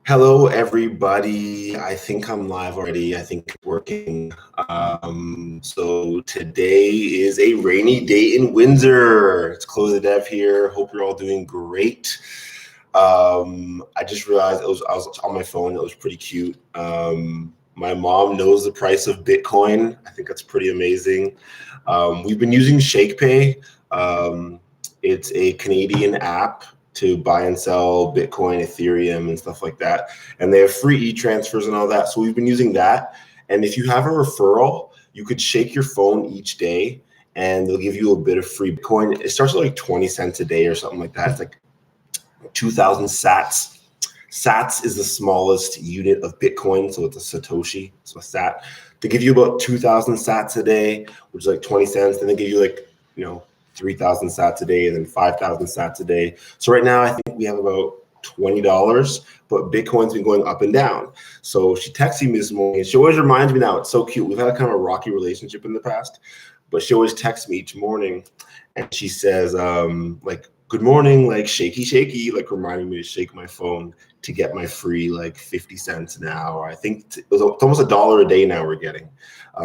Hello, everybody. I think I'm live already. I think it's working. So today is a rainy day in Windsor. It's Chloethedev here. Hope you're all doing great. I just realized I was on my phone. It was pretty cute. My mom knows the price of Bitcoin. I think that's pretty amazing. We've been using ShakePay. It's a Canadian app to buy and sell Bitcoin, Ethereum, and stuff like that. And they have free e-transfers and all that. So we've been using that. And if you have a referral, you could shake your phone each day and they'll give you a bit of free Bitcoin. It starts at like 20 cents a day or something like that. It's like 2,000 sats. Sats is the smallest unit of Bitcoin. So it's a Satoshi. So a sat. They give you about 2,000 sats a day, which is like 20 cents. Then they give you like, 3,000 sats a day and then 5,000 sats a day. So right now I think we have about $20, but Bitcoin's been going up and down. So she texted me this morning. She always reminds me now. It's so cute. We've had a kind of a rocky relationship in the past, but she always texts me each morning and she says, like, good morning, like shaky, shaky, like reminding me to shake my phone to get my free like 50 cents an hour. I think it's almost $1 a day now we're getting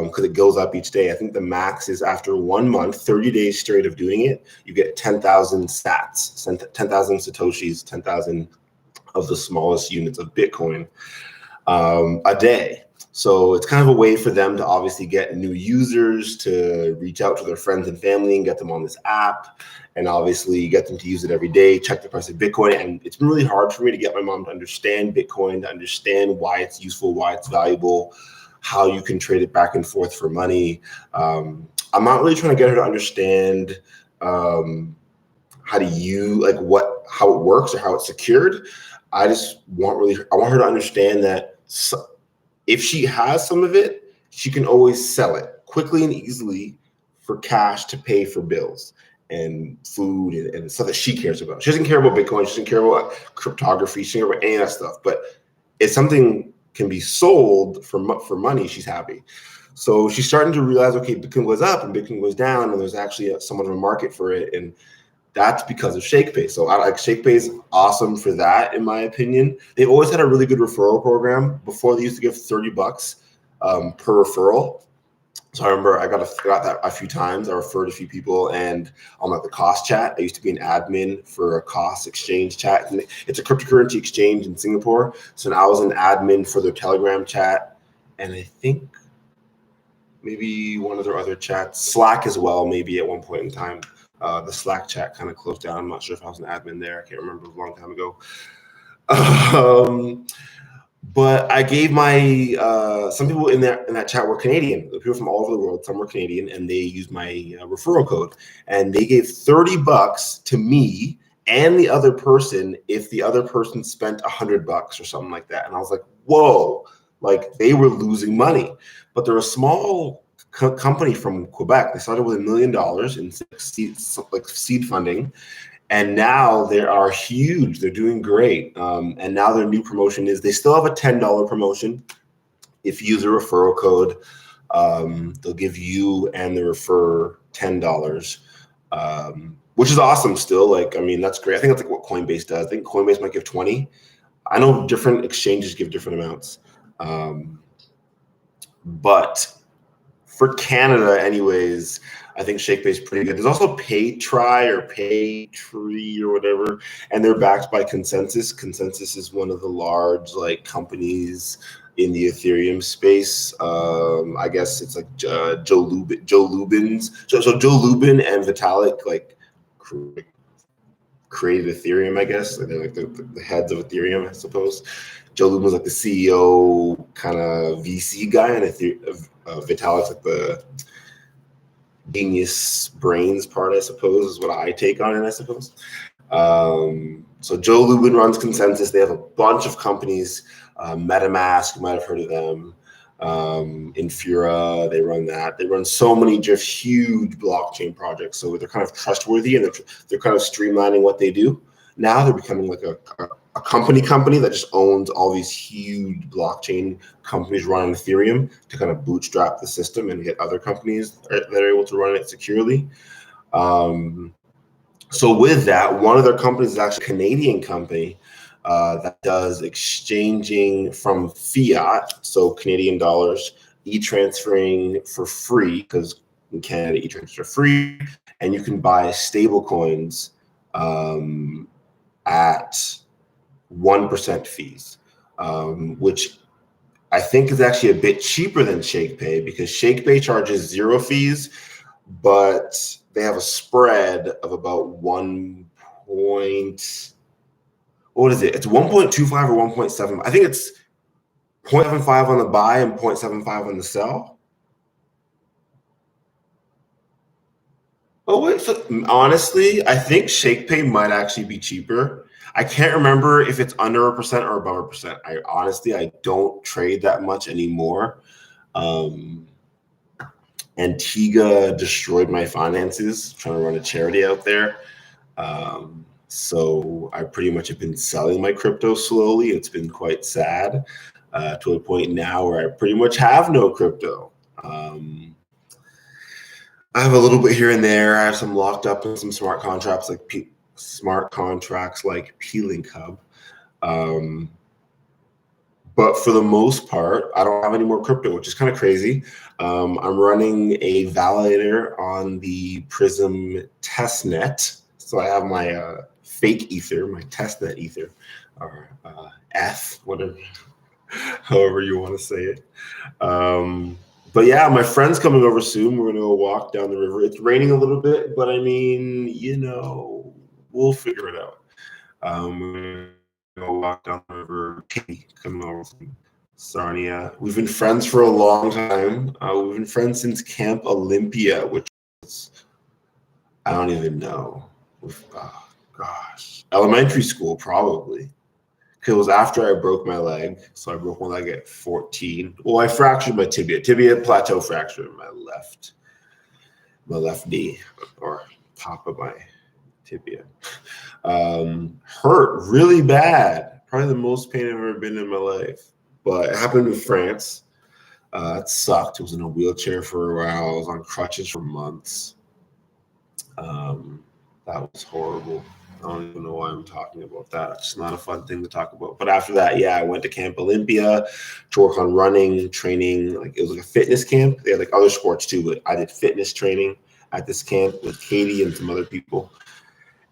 because it goes up each day. I think the max is after 1 month, 30 days straight of doing it, you get 10,000 sats, 10,000 Satoshis, 10,000 of the smallest units of Bitcoin a day. So it's kind of a way for them to obviously get new users, to reach out to their friends and family and get them on this app. And obviously get them to use it every day, check the price of Bitcoin. And it's been really hard for me to get my mom to understand Bitcoin, to understand why it's useful, why it's valuable, how you can trade it back and forth for money. I'm not really trying to get her to understand how to use, like how it works or how it's secured. I want her to understand that if she has some of it, she can always sell it quickly and easily for cash to pay for bills and food and stuff that she cares about. She doesn't care about Bitcoin. She doesn't care about cryptography. She doesn't care about any of that stuff. But if something can be sold for money, she's happy. So she's starting to realize, okay, Bitcoin goes up and Bitcoin goes down, and there's actually somewhat of a market for it. And that's because of ShakePay. So ShakePay is awesome for that, in my opinion. They've always had a really good referral program. Before, they used to give $30 per referral. So I remember I got that a few times. I referred a few people, and on like the cost chat, I used to be an admin for a cost exchange chat. It's a cryptocurrency exchange in Singapore. So now I was an admin for their Telegram chat, and I think maybe one of their other chats, Slack as well, maybe at one point in time. The Slack chat kind of closed down. I'm not sure if I was an admin there. I can't remember. It was a long time ago. But I gave my some people in that chat were Canadian. People from all over the world. Some were Canadian, and they used my referral code. And they gave $30 to me and the other person if the other person spent $100 or something like that. And I was like, whoa! Like they were losing money. But they're a small company from Quebec. They started with $1 million in seed funding. And now they are huge. They're doing great. And now their new promotion is they still have a $10 promotion. If you use a referral code, they'll give you and the referrer $10, which is awesome still. Like, I mean, that's great. I think that's like what Coinbase does. I think Coinbase might give 20. I know different exchanges give different amounts. But for Canada, anyways, I think ShakePay is pretty good. There's also PayTry or PayTree or whatever, and they're backed by Consensus. Consensus is one of the large companies in the Ethereum space. I guess it's like Joe Lubin and Vitalik created Ethereum. I guess they're like the heads of Ethereum, I suppose. Joe Lubin was like the CEO kind of VC guy, and Vitalik's like the genius brains part, I suppose, is what I take on it, I suppose. So Joe Lubin runs Consensus. They have a bunch of companies. MetaMask, you might have heard of them. Infura, they run that. They run so many just huge blockchain projects. So they're kind of trustworthy, and they're kind of streamlining what they do. Now they're becoming like a company that just owns all these huge blockchain companies running Ethereum to kind of bootstrap the system and get other companies that are able to run it securely. So with that, one of their companies is actually a Canadian company that does exchanging from fiat, so Canadian dollars, e-transferring for free, because in Canada e-transfer free, and you can buy stable coins at 1% fees, which I think is actually a bit cheaper than ShakePay, because ShakePay charges 0 fees, but they have a spread of about 1 point. What is it? It's 1.25 or 1.7. I think it's 0.75 on the buy and 0.75 on the sell. Oh wait, so honestly, I think ShakePay might actually be cheaper. I can't remember if it's under 1% or above 1%. I don't trade that much anymore. Antigua destroyed my finances trying to run a charity out there. So I pretty much have been selling my crypto slowly. It's been quite sad to a point now where I pretty much have no crypto. I have a little bit here and there. I have some locked up in some smart contracts like P-Link Hub. But for the most part, I don't have any more crypto, which is kind of crazy. I'm running a validator on the Prism testnet. So I have my fake ether, my testnet ether, or F, whatever, however you want to say it. But yeah, my friend's coming over soon. We're gonna go walk down the river. It's raining a little bit, but I mean, we'll figure it out. We're gonna go walk down the river. Katie coming over from Sarnia. We've been friends for a long time. We've been friends since Camp Olympia, which was, I don't even know. Oh, gosh, elementary school probably. It was after I broke my leg. So I broke my leg at 14. Well, I fractured my tibia plateau fracture in my left knee, or top of my tibia. Hurt really bad. Probably the most pain I've ever been in my life. But it happened in France. It sucked. I was in a wheelchair for a while. I was on crutches for months. That was horrible. I don't even know why I'm talking about that. It's not a fun thing to talk about. But after that, yeah, I went to Camp Olympia to work on running, training. Like, it was like a fitness camp. They had like other sports too, but I did fitness training at this camp with Katie and some other people.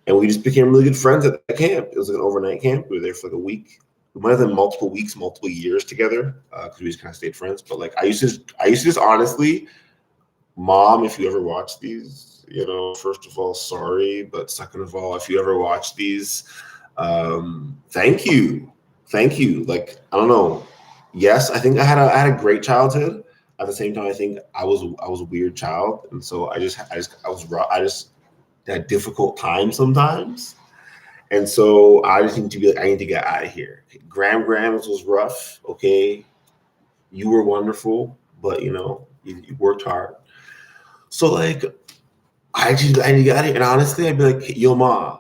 And we just became really good friends at that camp. It was like an overnight camp. We were there for like a week. We might have been multiple weeks, multiple years together, because we just kind of stayed friends. But like I used to just honestly, Mom, if you ever watch these, first of all, sorry, but second of all, if you ever watch these, thank you. Like, I don't know. Yes, I think I had a great childhood. At the same time, I think I was a weird child, and so I just had difficult times sometimes, and so I just need to be like, I need to get out of here. Grams was rough. Okay, you were wonderful, but you worked hard. So like, I need to get out of here. And honestly, I'd be like, yo, Ma,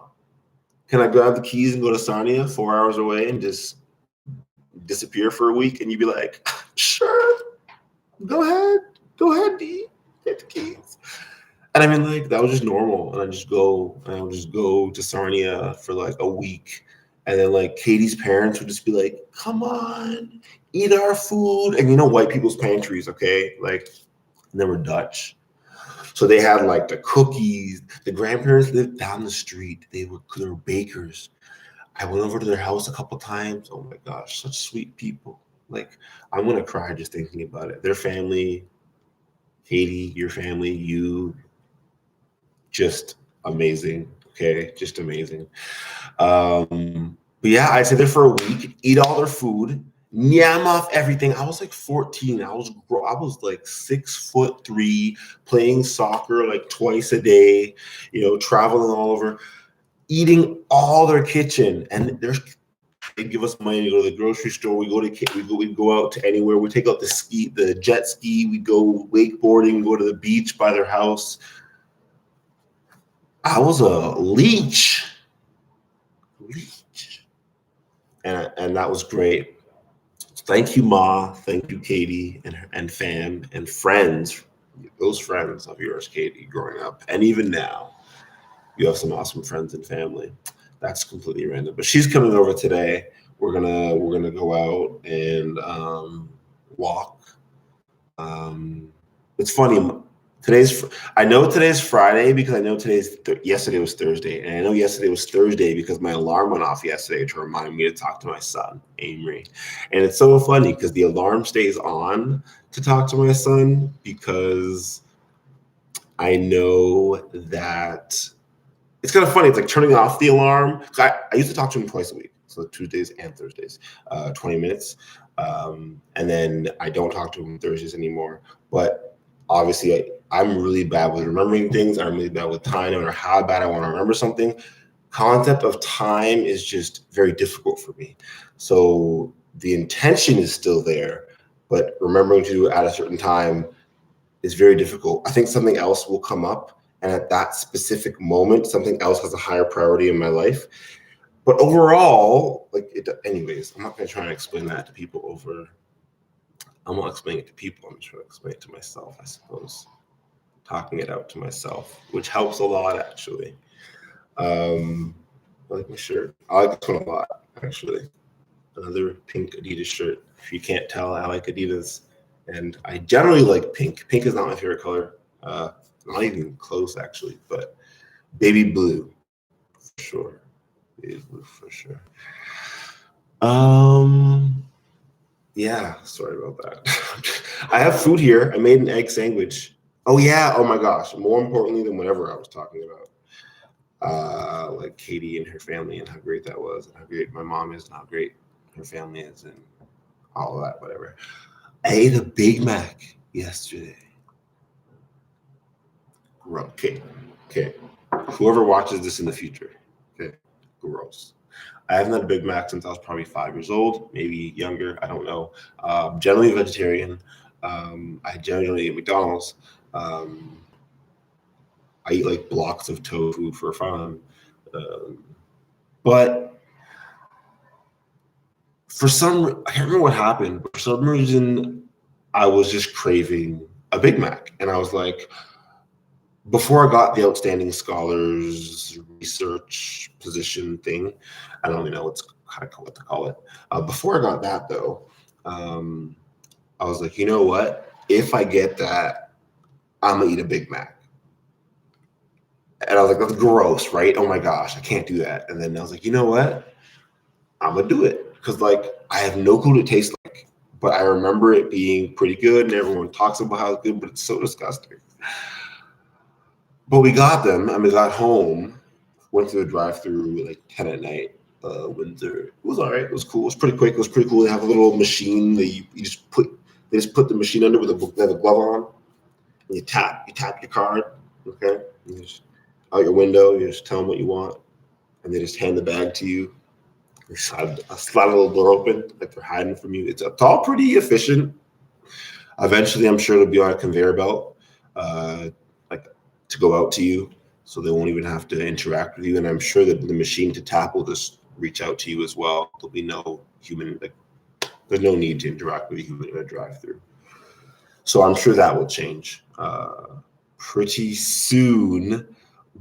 can I grab the keys and go to Sarnia 4 hours away and just disappear for a week? And you'd be like, sure, go ahead, D, get the keys. And I mean, like, that was just normal. And I would just go to Sarnia for like a week. And then like Katie's parents would just be like, come on, eat our food. And white people's pantries, okay? Like, they were Dutch. So they had like the cookies. The grandparents lived down the street. They were bakers. I went over to their house a couple times. Oh my gosh, such sweet people. Like, I'm gonna cry just thinking about it. Their family, Katie, your family, you, just amazing. Okay, just amazing. But yeah, I stayed there for a week, eat all their food, yam off everything. I was like 14. I was like 6'3", playing soccer like twice a day, traveling all over, eating all their kitchen. And they give us money to go to the grocery store. We go out to anywhere. We take out the jet ski. We go wakeboarding, go to the beach by their house. I was a leech. And that was great. Thank you, Ma. Thank you, Katie, and fam and friends. Those friends of yours, Katie, growing up, and even now, you have some awesome friends and family. That's completely random. But she's coming over today. We're gonna go out and walk. It's funny. I know today's Friday because I know yesterday was Thursday, and I know yesterday was Thursday because my alarm went off yesterday to remind me to talk to my son, Amory. And it's so funny because the alarm stays on to talk to my son because I know that it's kind of funny. It's like turning off the alarm. I used to talk to him twice a week, so Tuesdays and Thursdays, 20 minutes. And then I don't talk to him Thursdays anymore. But obviously, I'm really bad with remembering things. I'm really bad with time, no matter how bad I want to remember something. Concept of time is just very difficult for me. So the intention is still there, but remembering to do it at a certain time is very difficult. I think something else will come up, and at that specific moment, something else has a higher priority in my life. But overall, anyways, I'm not going to try and explain that to people I'm not explaining it to people. I'm just trying to explain it to myself, I suppose. Talking it out to myself, which helps a lot, actually. I like my shirt. I like this one a lot, actually. Another pink Adidas shirt. If you can't tell, I like Adidas. And I generally like pink. Pink is not my favorite color. Not even close, actually, but baby blue, for sure. Baby blue, for sure. Yeah, sorry about that. I have food here. I made an egg sandwich. Oh, yeah. Oh, my gosh. More importantly than whatever I was talking about. Like Katie and her family and how great that was, and how great my mom is, and how great her family is, and all of that, whatever. I ate a Big Mac yesterday. Okay. Whoever watches this in the future, okay, gross. I haven't had a Big Mac since I was probably 5 years old, maybe younger. I don't know. Generally vegetarian. I generally eat McDonald's. I eat like blocks of tofu for fun. But I can't remember what happened, but for some reason, I was just craving a Big Mac. And I was like, before I got the outstanding scholars research position thing, I don't even know what to call it. Before I got that, though, I was like, you know what? If I get that, I'm gonna eat a Big Mac. And I was like, that's gross, right? Oh my gosh, I can't do that. And then I was like, you know what? I'm gonna do it because I have no clue what it tastes like, but I remember it being pretty good, and everyone talks about how it's good, but it's so disgusting. But we got them, and we got home, went to the drive-through like 10 at night, Windsor. It was all right. It was cool. It was pretty quick. It was pretty cool. They have a little machine that they just put the machine under with a glove on, and you tap your card, okay? You just, out your window, you just tell them what you want, and they just hand the bag to you. They slide a little door open, like they're hiding from you. It's all pretty efficient. Eventually, I'm sure it'll be on a conveyor belt, to go out to you, so they won't even have to interact with you. And I'm sure that the machine to tap will just reach out to you as well. There'll be no human, there's no need to interact with a human in a drive-through. So I'm sure that will change pretty soon.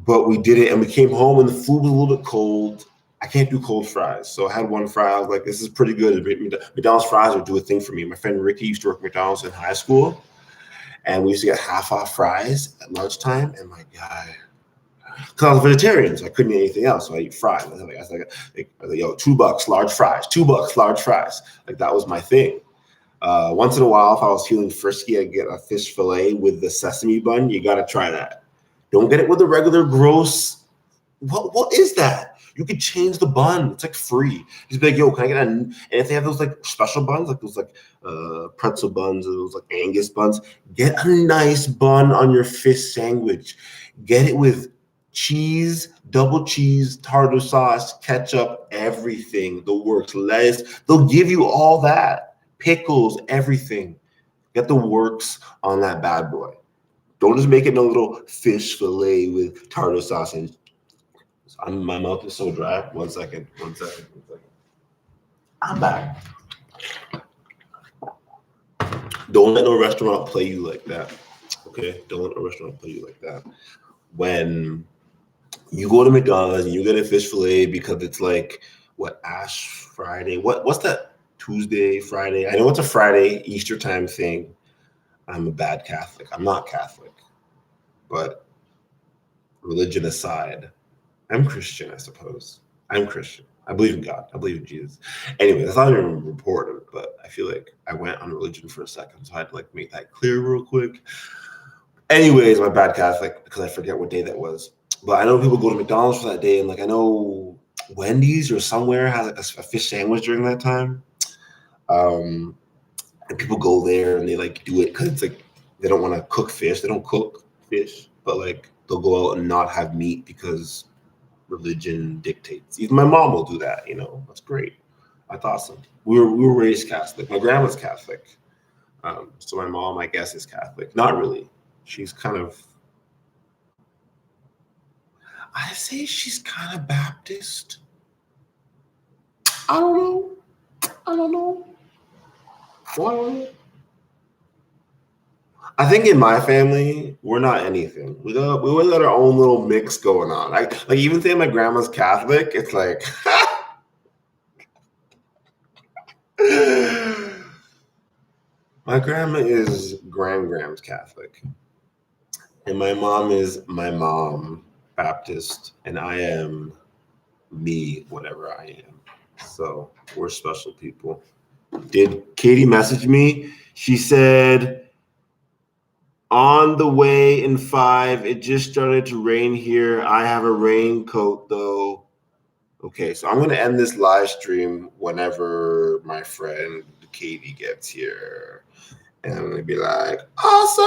But we did it, and we came home, and the food was a little bit cold. I can't do cold fries. So I had one fry. I was like, this is pretty good. McDonald's fries would do a thing for me. My friend Ricky used to work at McDonald's in high school, and we used to get half-off fries at lunchtime. And my God, because I was vegetarian, so I couldn't eat anything else. So I eat fries. I was like, yo, $2 large fries, $2 large fries. Like that was my thing. Once in a while, if I was feeling frisky, I'd get a fish fillet with the sesame bun. You got to try that. Don't get it with the regular gross. What is that? You could change the bun. It's like free. Just be like, yo, can I get and if they have those like special buns, like those like pretzel buns or those like Angus buns, get a nice bun on your fish sandwich. Get it with cheese, double cheese, tartar sauce, ketchup, everything. The works, lettuce. They'll give you all that. Pickles, everything. Get the works on that bad boy. Don't just make it no little fish fillet with tartar sauce and my mouth is so dry. One second. I'm back. Don't let no restaurant play you like that. Okay? Don't let a restaurant play you like that. When You go to McDonald's and you get a fish fillet because it's like what Ash Friday? What's that Tuesday, Friday? I know it's a Friday Easter time thing. I'm a bad Catholic. I'm not Catholic, but religion aside, I'm Christian, I suppose. I'm Christian. I believe in God. I believe in Jesus. Anyway, that's not even important, but I feel like I went on religion for a second, so I had to like make that clear real quick. Anyways, my bad Catholic because I forget what day that was. But I know people go to McDonald's for that day, and like I know Wendy's or somewhere has like a fish sandwich during that time. And people go there and they like do it because it's like they don't want to cook fish. They don't cook fish, but like they'll go out and not have meat because religion dictates. Even my mom will do that. That's great. That's awesome. We were raised Catholic. My grandma's Catholic, so my mom, I guess, is Catholic. Not really. She's kind of. I say she's kind of Baptist. I don't know. I don't know. I think in my family, we're not anything. We always got our own little mix going on. Like even saying my grandma's Catholic, it's like my grandma is grand's Catholic. And my mom is my mom, Baptist, and I am me, whatever I am. So we're special people. Did Katie message me? She said, on the way in 5, it just started to rain here. I have a raincoat though. Okay, so I'm going to end this live stream whenever my friend Katie gets here. And I'm going to be like, awesome!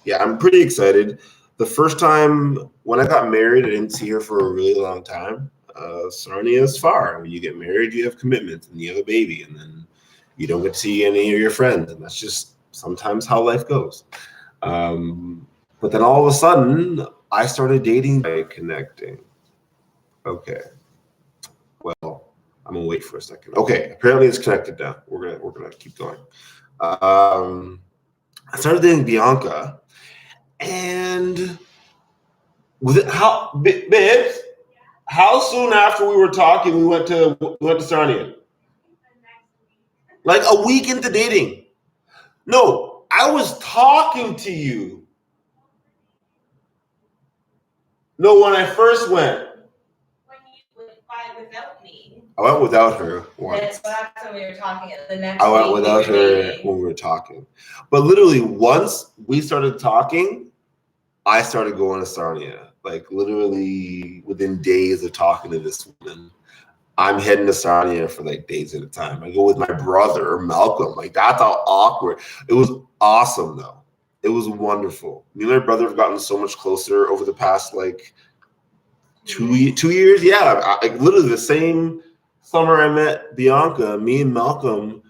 Yeah, I'm pretty excited. The first time when I got married, I didn't see her for a really long time. Sarnia is far. When you get married, you have commitments and you have a baby, and then you don't get to see any of your friends. And that's just sometimes how life goes. But then all of a sudden, I started dating by connecting. Okay. Well, I'm gonna wait for a second. Okay, apparently it's connected now. We're gonna keep going. I started dating Bianca, and babes, how soon after we were talking we went to Sarnia? Like a week into dating. No, I was talking to you. No, when I first went. When you went by without me. I went without her once. That's when we were talking. The next I went without her when we were talking. But literally, once we started talking, I started going to Sarnia. Like literally within days of talking to this woman, I'm heading to Sarnia for like days at a time. I go with my brother, Malcolm. Like that's how awkward. It was awesome though. It was wonderful. Me and my brother have gotten so much closer over the past like 2 years. Yeah, literally the same summer I met Bianca, me and Malcolm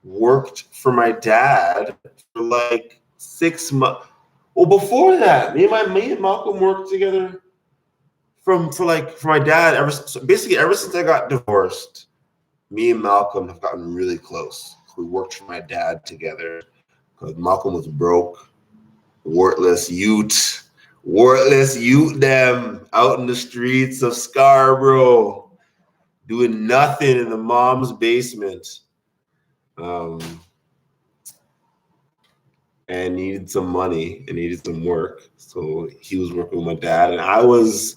worked for my dad for like 6 months. Well, before that, me and Malcolm worked together for my dad ever since I got divorced. Me and Malcolm have gotten really close. We worked for my dad together because Malcolm was broke, worthless youth them out in the streets of Scarborough, doing nothing in the mom's basement. And needed some money and needed some work. So he was working with my dad, and I was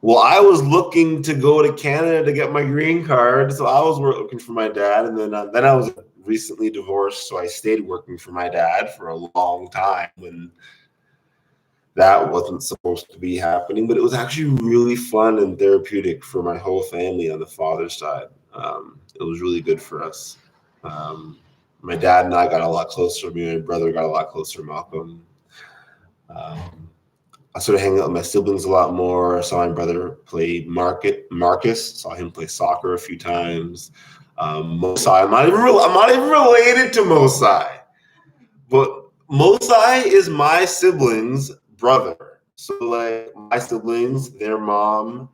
looking to go to Canada to get my green card. So I was working for my dad, and then I was recently divorced, so I stayed working for my dad for a long time when that wasn't supposed to be happening. But it was actually really fun and therapeutic for my whole family on the father's side. It was really good for us. My dad and I got a lot closer. Me and my brother got a lot closer. Malcolm. I started hanging out with my siblings a lot more. I saw my brother play Marcus. Saw him play soccer a few times. Mosai. I'm not even related to Mosai, but Mosai is my siblings' brother. So like my siblings, their mom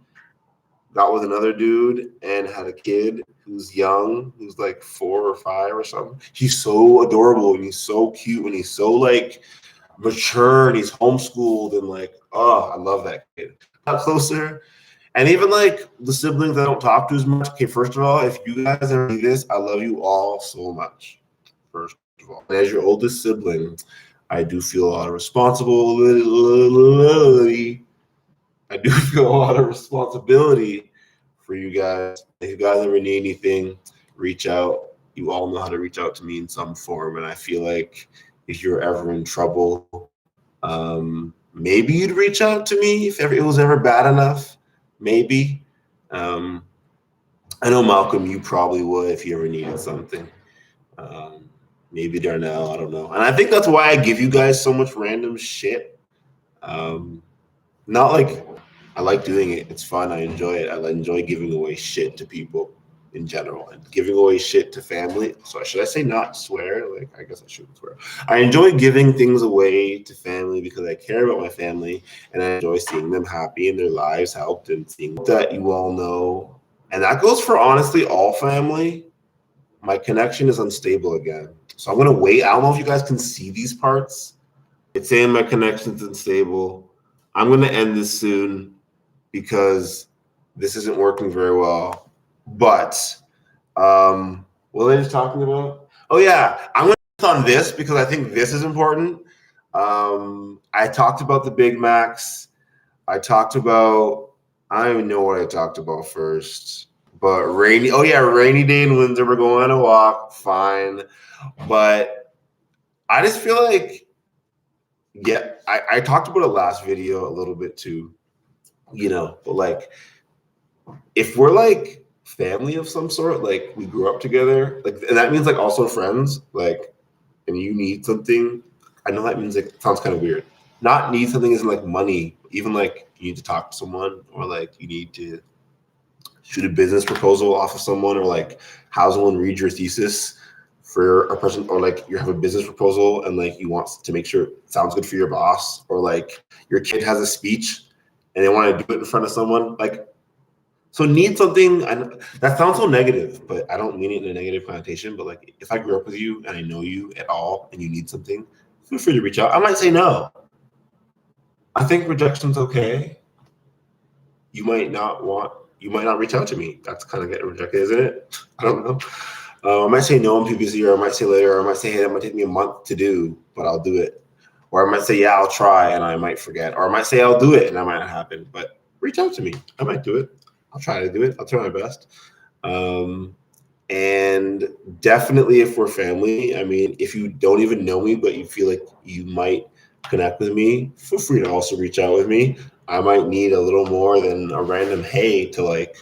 got with another dude and had a kid who's young, who's like 4 or 5 or something. He's so adorable and he's so cute and he's so like mature and he's homeschooled and like, oh, I love that kid. Got closer. And even like the siblings I don't talk to as much. Okay, first of all, if you guys ever do this, I love you all so much. First of all, as your oldest sibling, I do feel a lot of responsibility. I do feel a lot of responsibility for you guys. If you guys ever need anything, reach out. You all know how to reach out to me in some form. And I feel like if you're ever in trouble, maybe you'd reach out to me if ever it was ever bad enough. Maybe. I know Malcolm, you probably would if you ever needed something. Maybe Darnell, I don't know. And I think that's why I give you guys so much random shit. Not like I like doing it. It's fun. I enjoy it. I enjoy giving away shit to people in general and giving away shit to family. So should I say not swear? Like, I guess I shouldn't swear. I enjoy giving things away to family because I care about my family and I enjoy seeing them happy and their lives helped and seeing that you all know. And that goes for honestly all family. My connection is unstable again. So I'm going to wait. I don't know if you guys can see these parts. It's saying my connection's unstable. I'm going to end this soon because this isn't working very well. But what are they just talking about? Oh yeah, I'm going to on this because I think this is important. I talked about the Big Macs. I talked about, I don't even know what I talked about first. But rainy day in Windsor. We're going on a walk. Fine. But I just feel like, yeah, I talked about it last video a little bit too, but like if we're like family of some sort, like we grew up together, like, and that means like also friends, like, and you need something. I know that means like, it sounds kind of weird. Not need something isn't like money, even like you need to talk to someone or like you need to shoot a business proposal off of someone or like have someone read your thesis for a person, or like you have a business proposal and like you want to make sure it sounds good for your boss, or like your kid has a speech and they want to do it in front of someone, like, so need something. That sounds so negative, but I don't mean it in a negative connotation. But like if I grew up with you and I know you at all and you need something, feel free to reach out. I might say no. I think rejection's okay. You might not reach out to me. That's kind of getting rejected, isn't it? I don't know. I might say no in PPC, or I might say later, or I might say, hey, that might take me a month to do, but I'll do it. Or I might say, yeah, I'll try, and I might forget. Or I might say, I'll do it, and that might not happen. But reach out to me. I might do it. I'll try to do it. I'll try my best. And definitely if we're family, I mean, if you don't even know me, but you feel like you might connect with me, feel free to also reach out with me. I might need a little more than a random hey to like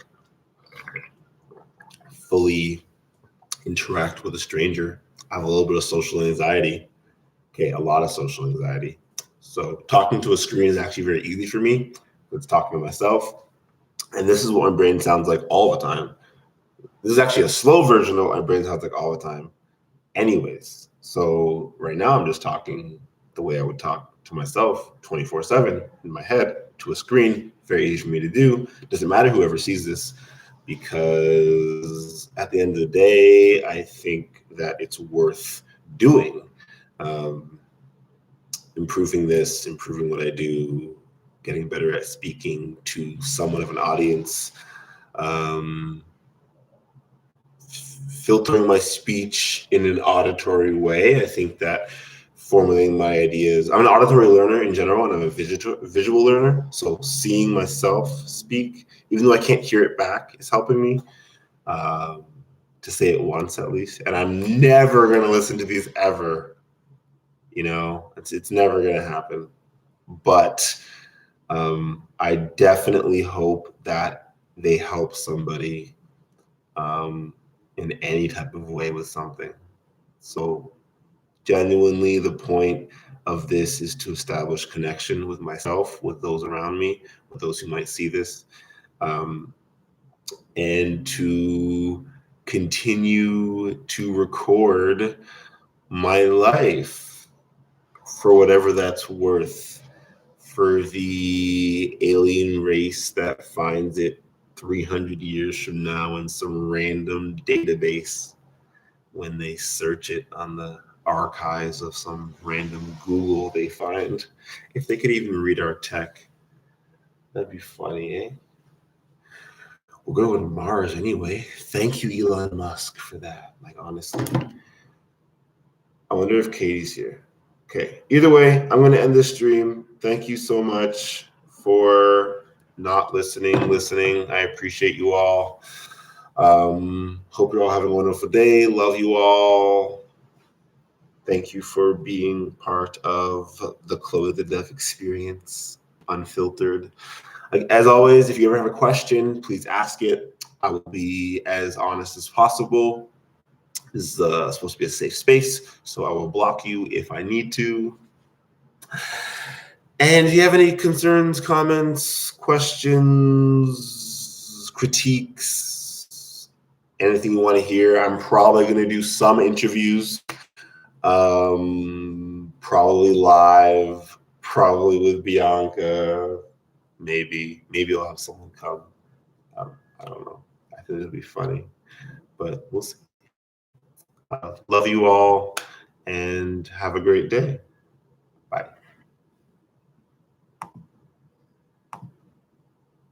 fully interact with a stranger. I have a little bit of social anxiety. Okay, a lot of social anxiety. So talking to a screen is actually very easy for me. It's talking to myself. And this is what my brain sounds like all the time. This is actually a slow version of what my brain sounds like all the time. Anyways, so right now I'm just talking the way I would talk to myself 24/7 in my head to a screen. Very easy for me to do. Doesn't matter whoever sees this, because at the end of the day, I think that it's worth doing. Improving this, improving what I do, getting better at speaking to somewhat of an audience, filtering my speech in an auditory way. I think that formulating my ideas, I'm an auditory learner in general, and I'm a visual learner. So seeing myself speak, even though I can't hear it back, is helping me to say it once at least. And I'm never going to listen to these ever. It's never going to happen. But I definitely hope that they help somebody in any type of way with something. So genuinely, the point of this is to establish connection with myself, with those around me, with those who might see this, and to continue to record my life for whatever that's worth, for the alien race that finds it 300 years from now in some random database when they search it on the archives of some random Google they find. If they could even read our tech, that'd be funny, eh? We're going to Mars anyway. Thank you, Elon Musk, for that. Like, honestly. I wonder if Katie's here. Okay. Either way, I'm going to end this stream. Thank you so much for not listening. I appreciate you all. Hope you're all having a wonderful day. Love you all. Thank you for being part of the Chloethedev experience, Unfiltered. Like, as always, if you ever have a question, please ask it. I will be as honest as possible. This is supposed to be a safe space, so I will block you if I need to. And if you have any concerns, comments, questions, critiques, anything you want to hear, I'm probably going to do some interviews, probably live, probably with Bianca. Maybe I'll have someone come. I don't know. I think it'll be funny, but we'll see. Love you all and have a great day.